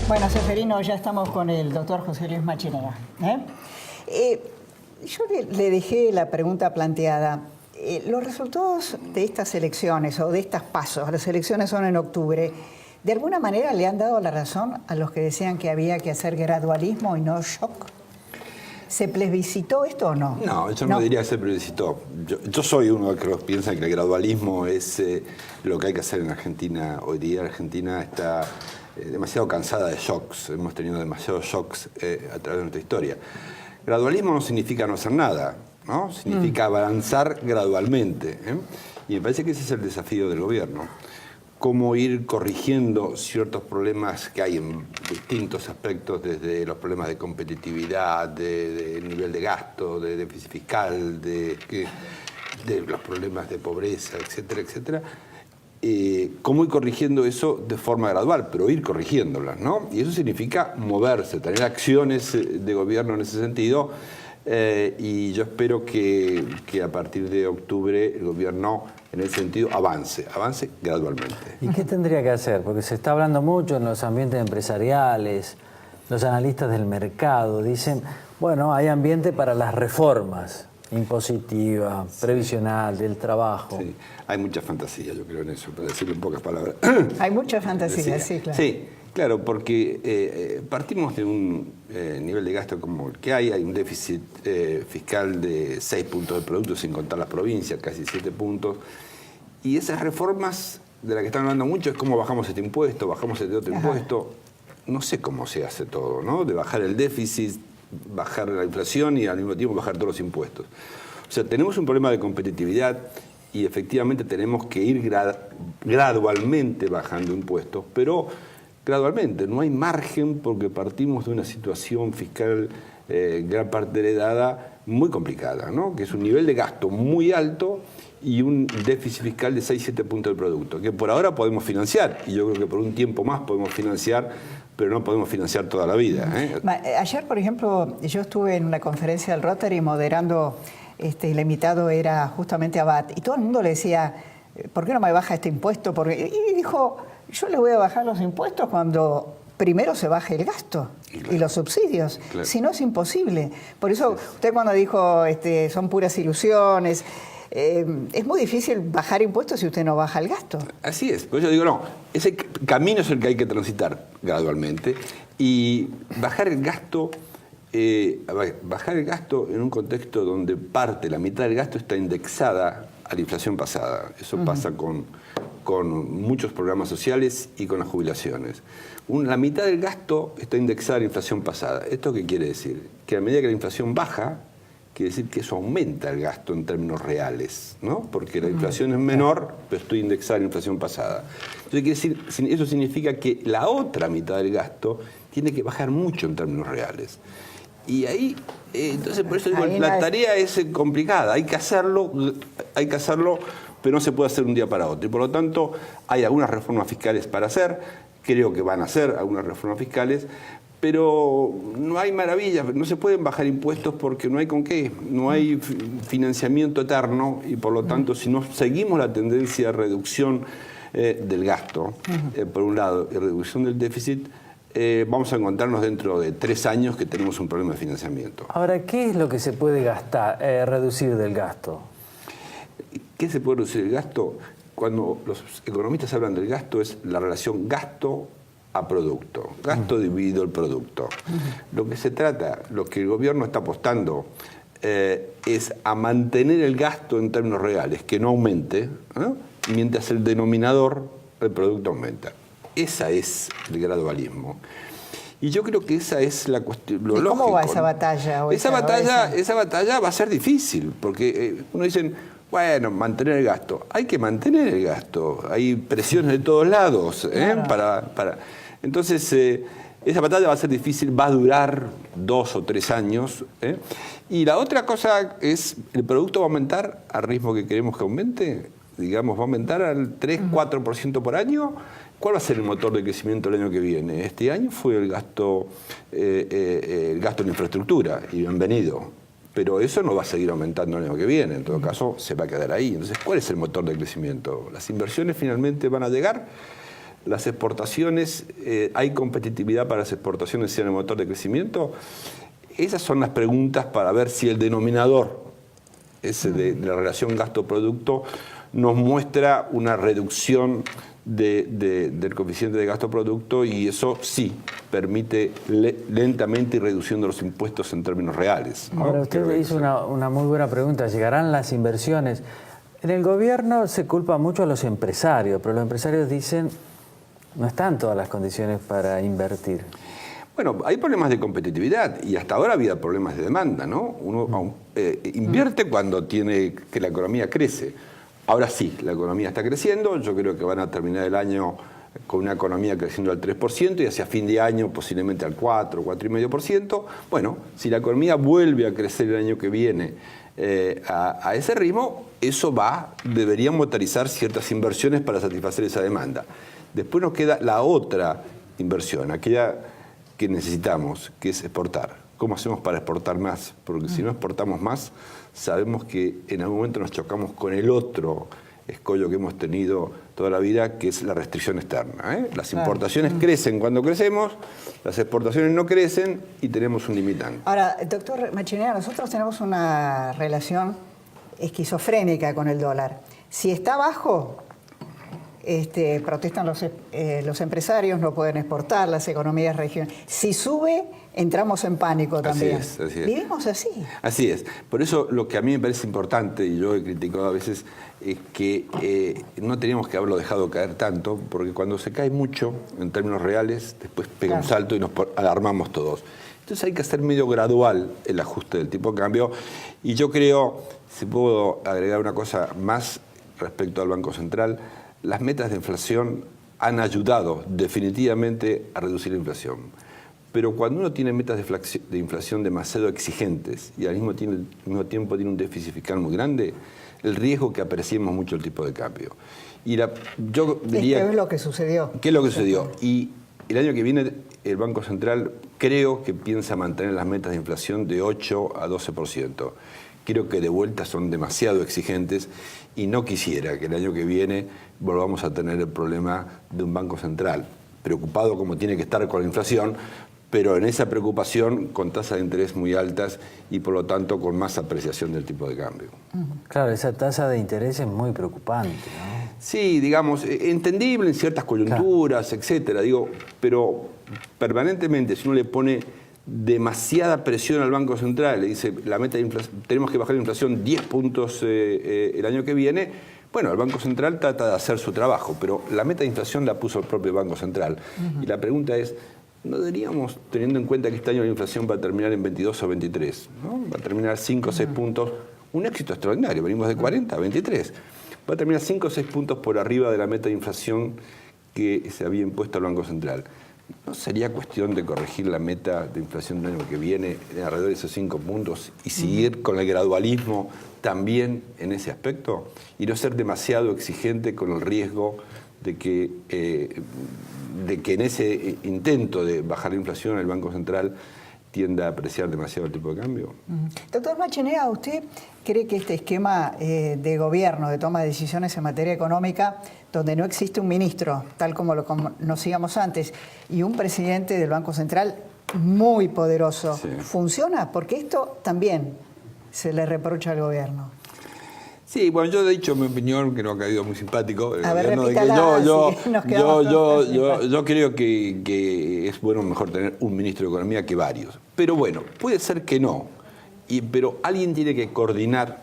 Bueno, Seferino, ya estamos con el doctor José Luis Machinera. Yo le dejé la pregunta planteada. Los resultados de estas elecciones o de estas pasos, las elecciones son en octubre, ¿de alguna manera le han dado la razón a los que decían que había que hacer gradualismo y no shock? ¿Se plebiscitó esto o no? No, yo no diría que se plebiscitó. Yo soy uno de los que piensa que el gradualismo es lo que hay que hacer en Argentina hoy día. Argentina está demasiado cansada de shocks. Hemos tenido demasiados shocks a través de nuestra historia. Gradualismo no significa no hacer nada, ¿no? Significa avanzar gradualmente. Y me parece que ese es el desafío del gobierno. Cómo ir corrigiendo ciertos problemas que hay en distintos aspectos, desde los problemas de competitividad, de nivel de gasto, de déficit fiscal, de los problemas de pobreza, etcétera, etcétera. Cómo ir corrigiendo eso de forma gradual, pero ir corrigiéndolas, ¿no? Y eso significa moverse, tener acciones de gobierno en ese sentido. Y yo espero que a partir de octubre el gobierno en ese sentido avance gradualmente. ¿Y qué tendría que hacer? Porque se está hablando mucho en los ambientes empresariales, los analistas del mercado dicen, bueno, hay ambiente para las reformas, impositiva, previsional, del trabajo. Sí, hay mucha fantasía, yo creo en eso, para decirlo en pocas palabras. Hay mucha fantasía, sí, claro. Sí. Claro, porque partimos de un nivel de gasto como el que hay un déficit fiscal de 6 puntos del producto, sin contar las provincias, casi 7 puntos. Y esas reformas de las que están hablando mucho es cómo bajamos este impuesto, bajamos este otro impuesto. No sé cómo se hace todo, ¿no? De bajar el déficit, bajar la inflación y al mismo tiempo bajar todos los impuestos. O sea, tenemos un problema de competitividad y efectivamente tenemos que ir gradualmente bajando impuestos, pero gradualmente, no hay margen porque partimos de una situación fiscal gran parte heredada muy complicada, ¿no? Que es un nivel de gasto muy alto y un déficit fiscal de 6-7 puntos del producto, que por ahora podemos financiar, y yo creo que por un tiempo más podemos financiar, pero no podemos financiar toda la vida. Ayer, por ejemplo, yo estuve en una conferencia del Rotary moderando, el invitado era justamente Abad, y todo el mundo le decía, ¿por qué no me baja este impuesto? Y dijo, yo le voy a bajar los impuestos cuando primero se baje el gasto y los subsidios. Claro. Si no, es imposible. Por eso usted cuando dijo son puras ilusiones, es muy difícil bajar impuestos si usted no baja el gasto. Así es. Por eso digo, no, ese camino es el que hay que transitar gradualmente. Y bajar el gasto, en un contexto donde la mitad del gasto está indexada a la inflación pasada. Eso pasa con muchos programas sociales y con las jubilaciones. La mitad del gasto está indexada a la inflación pasada. ¿Esto qué quiere decir? Que a medida que la inflación baja, quiere decir que eso aumenta el gasto en términos reales, ¿no? Porque la inflación es menor, pero estoy indexada a la inflación pasada. Entonces, eso significa que la otra mitad del gasto tiene que bajar mucho en términos reales. Y ahí, entonces por eso digo, la tarea es complicada, hay que hacerlo, pero no se puede hacer un día para otro. Y por lo tanto, hay algunas reformas fiscales para hacer, creo que van a hacer algunas reformas fiscales, pero no hay maravillas, no se pueden bajar impuestos porque no hay con qué, no hay financiamiento eterno y por lo tanto, si no seguimos la tendencia de reducción del gasto, por un lado, y reducción del déficit, vamos a encontrarnos dentro de 3 años que tenemos un problema de financiamiento. Ahora, ¿qué es lo que se puede reducir del gasto? ¿Qué se puede reducir el gasto? Cuando los economistas hablan del gasto es la relación gasto a producto, gasto dividido el producto. Lo que se trata, lo que el gobierno está apostando es a mantener el gasto en términos reales, que no aumente, mientras el denominador del producto aumenta. Esa es el gradualismo. Y yo creo que esa es la cuestión, lo lógico. ¿Cómo va esa batalla? Esa batalla va a ser difícil, porque uno dice, bueno, mantener el gasto. Hay que mantener el gasto. Hay presiones de todos lados. Claro. Entonces, esa batalla va a ser difícil, va a durar 2 o 3 años. Y la otra cosa es, ¿el producto va a aumentar al ritmo que queremos que aumente? Digamos, ¿va a aumentar al 3-4% por año? ¿Cuál va a ser el motor de crecimiento el año que viene? Este año fue el gasto en infraestructura, y bienvenido. Pero eso no va a seguir aumentando el año que viene, en todo caso se va a quedar ahí. Entonces, ¿cuál es el motor de crecimiento? ¿Las inversiones finalmente van a llegar? las exportaciones, ¿hay competitividad para las exportaciones sean el motor de crecimiento? Esas son las preguntas para ver si el denominador ese de la relación gasto-producto nos muestra una reducción del coeficiente de gasto-producto, y eso sí permite lentamente ir reduciendo los impuestos en términos reales, ¿no? Ahora, usted hizo una muy buena pregunta. ¿Llegarán las inversiones? En el gobierno se culpa mucho a los empresarios, pero los empresarios dicen no están todas las condiciones para invertir. Bueno, hay problemas de competitividad y hasta ahora había problemas de demanda, ¿no? Uno invierte cuando tiene que la economía crece. Ahora sí, la economía está creciendo. Yo creo que van a terminar el año con una economía creciendo al 3% y hacia fin de año posiblemente al 4, 4,5%. Bueno, si la economía vuelve a crecer el año que viene a ese ritmo, eso debería motorizar ciertas inversiones para satisfacer esa demanda. Después nos queda la otra inversión, aquella que necesitamos, que es exportar. ¿Cómo hacemos para exportar más? Porque si no exportamos más, sabemos que en algún momento nos chocamos con el otro escollo que hemos tenido toda la vida, que es la restricción externa, ¿eh? Las importaciones crecen cuando crecemos, las exportaciones no crecen y tenemos un limitante. Ahora, doctor Machinea, nosotros tenemos una relación esquizofrénica con el dólar. Si está bajo, protestan los empresarios, no pueden exportar, las economías regionales. Si sube, entramos en pánico también. Así es. Vivimos así. Así es. Por eso lo que a mí me parece importante, y yo he criticado a veces, es que no teníamos que haberlo dejado caer tanto, porque cuando se cae mucho, en términos reales, después pega un salto y nos alarmamos todos. Entonces hay que hacer medio gradual el ajuste del tipo de cambio. Y yo creo, si puedo agregar una cosa más respecto al Banco Central, las metas de inflación han ayudado definitivamente a reducir la inflación. Pero cuando uno tiene metas de inflación demasiado exigentes y al mismo tiempo tiene un déficit fiscal muy grande, el riesgo que apreciemos mucho el tipo de cambio. Y yo diría... ¿Qué es lo que sucedió? ¿Qué es lo que sucedió? Y el año que viene el Banco Central creo que piensa mantener las metas de inflación de 8 a 12%. Creo que de vuelta son demasiado exigentes y no quisiera que el año que viene volvamos a tener el problema de un Banco Central preocupado como tiene que estar con la inflación, pero en esa preocupación con tasas de interés muy altas y por lo tanto con más apreciación del tipo de cambio. Claro, esa tasa de interés es muy preocupante, ¿no? Sí, digamos, entendible en ciertas coyunturas, etcétera, pero permanentemente si uno le pone demasiada presión al Banco Central, le dice la meta de inflación, tenemos que bajar la inflación 10 puntos el año que viene, bueno, el Banco Central trata de hacer su trabajo, pero la meta de inflación la puso el propio Banco Central. Y la pregunta es, ¿no deberíamos, teniendo en cuenta que este año la inflación va a terminar en 22 o 23, ¿no? Va a terminar 5 o 6 puntos, un éxito extraordinario, venimos de 40 a 23, va a terminar 5 o 6 puntos por arriba de la meta de inflación que se había impuesto al Banco Central? ¿No sería cuestión de corregir la meta de inflación del año que viene alrededor de esos 5 puntos y seguir con el gradualismo también en ese aspecto? Y no ser demasiado exigente con el riesgo de que en ese intento de bajar la inflación el Banco Central tienda a apreciar demasiado el tipo de cambio. Doctor Machinea, ¿usted cree que este esquema de gobierno, de toma de decisiones en materia económica, donde no existe un ministro, tal como lo conocíamos antes, y un presidente del Banco Central muy poderoso, funciona? Porque esto también se le reprocha al gobierno. Sí, bueno, yo he dicho mi opinión, que no ha caído muy simpático. A ver, repítala, yo creo que es bueno mejor tener un ministro de Economía que varios. Pero bueno, puede ser que no. Pero alguien tiene que coordinar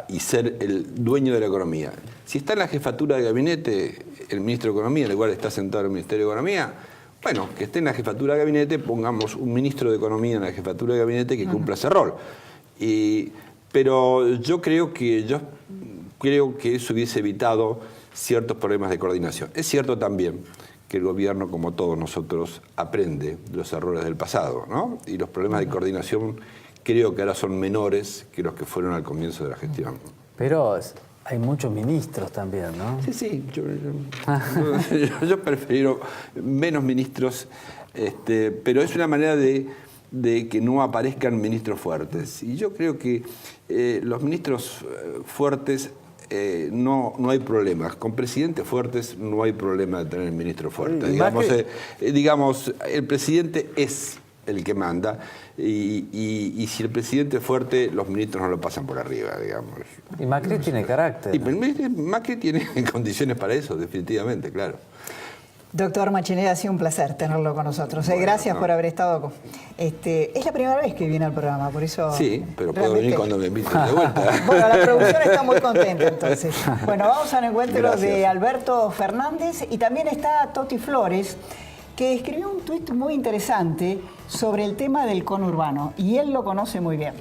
y ser el dueño de la economía. Si está en la jefatura de gabinete el ministro de Economía, en el cual está sentado el Ministerio de Economía, bueno, que esté en la jefatura de gabinete, pongamos un ministro de Economía en la jefatura de gabinete que cumpla ese rol. Pero yo creo que eso hubiese evitado ciertos problemas de coordinación. Es cierto también que el gobierno, como todos nosotros, aprende de los errores del pasado, ¿no? Y los problemas de coordinación creo que ahora son menores que los que fueron al comienzo de la gestión. Pero hay muchos ministros también, ¿no? Sí, yo prefiero menos ministros, pero es una manera de que no aparezcan ministros fuertes. Y yo creo que los ministros fuertes no hay problemas. Con presidentes fuertes no hay problema de tener ministros fuertes. Y Digamos, el presidente es el que manda y si el presidente es fuerte, los ministros no lo pasan por arriba, digamos. Y Macri tiene carácter. Y Macri tiene condiciones para eso, definitivamente, claro. Doctor Machineda, ha sido un placer tenerlo con nosotros. Bueno, gracias por haber estado. Es la primera vez que viene al programa, por eso... Sí, pero puedo venir cuando me inviten de vuelta. Bueno, la producción está muy contenta entonces. Bueno, vamos al encuentro Gracias. de Alberto Fernández y también está Toti Flores, que escribió un tuit muy interesante sobre el tema del conurbano y él lo conoce muy bien.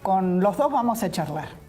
Con los dos vamos a charlar.